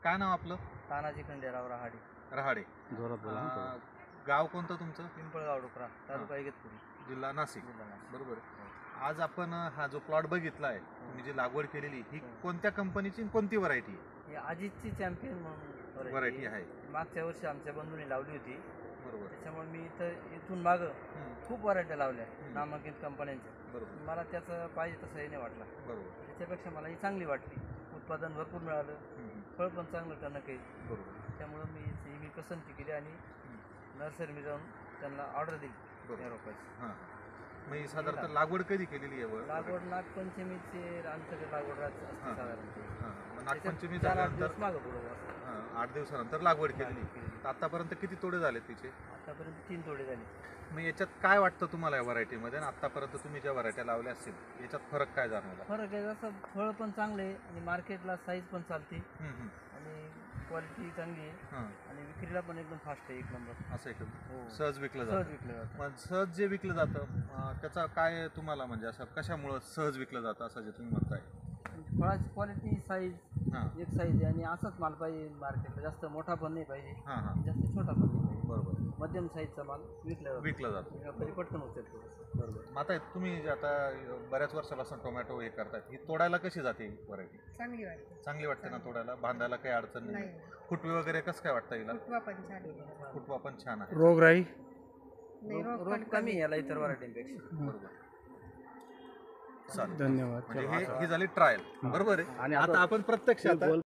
काय नाव आपलं? तानाजी खंडेराव रहाडे. रहाडे. गाव कोणतं तुमचं? पिंपळगाव डोकरा, तालुका इगतपुरी, जिल्हा नाशिक. जिल्हा नाशिक. बरोबर. आज आपण हा जो प्लॉट बघितला आहे, तुम्ही जी लागवड केलेली, ही कोणत्या कंपनीची कोणती व्हरायटी? ही अजितची चॅम्पियन म्हणून व्हरायटी आहे. मागच्या वर्षी आमच्या बंधूंनी लावली होती. बरोबर. त्याच्यामुळे मी इथून मागं खूप व्हरायट्या लावल्या नामांकित कंपन्यांच्या. बरोबर. मला त्याचं पाहिजे तसं हे नाही वाटला. बरोबर. त्याच्यापेक्षा मला ही चांगली वाटली. उत्पादन भरपूर मिळालं, फळ पण चांगलं टणक आहे. बरोबर. त्यामुळं मी पसंती केली आणि नर्सरी जाऊन त्यांना ऑर्डर दिली या रोपाची. हां. मग ही साधारणतः लागवड कधी केलेली आहे? लागवड नागपंचमीचे आमच्याकडे लागवड असते साधारणतः. हां. मग नागपंचमी 4-8 दिवस मागं पुढं असं. 8 दिवसानंतर लागवड केलेली. आतापर्यंत किती तोडे झाले तिचे? आतापर्यंत 3 तोडे झाले. मग याच्यात काय वाटतं तुम्हाला या व्हरायटीमध्ये आणि आतापर्यंत तुम्ही ज्या व्हरायट्या लावल्या असतील याच्यात फरक काय जाणवला? फरक आहे जसं फळ पण चांगले आहे आणि मार्केटला साईज पण चालते आणि क्वालिटी चांगली आहे आणि विक्रीला पण एकदम फास्ट आहे. एक नंबर असं एकदम सहज विकलं सहज जातं. विकलं जातं. मग सहज जे विकलं जातं त्याचा काय तुम्हाला म्हणजे असं कशामुळं सहज विकलं जातं असं जे तुम्ही म्हणताय? फळाची क्वालिटी साईज एक साईज आहे आणि असाच माल पाहिजे मार्केटला. जास्त मोठा पण नाही पाहिजे, जास्त छोटा पण नाही पाहिजे. बरोबर. मध्यम साईजचा माल विकला जातो. कधी पटकन उचलतो. बरोबर. मग आता तुम्ही जे आता बऱ्याच वर्षापासून टोमॅटो हे करतायत, ही तोडायला कशी जाते व्हरायटी? चांगली वाटते ना तोडायला? बांधायला काही अडचण नाही? फुटवे वगैरे कसं काय वाटतं हिला? फुटवा पण छान आहे. रोगराई रोग कमी आहे याला इतर व्हरायटींपेक्षा. बरोबर. चालेल. धन्यवाद. म्हणजे ही झाली ट्रायल. बरोबर आहे. आणि आता आपण प्रत्यक्षात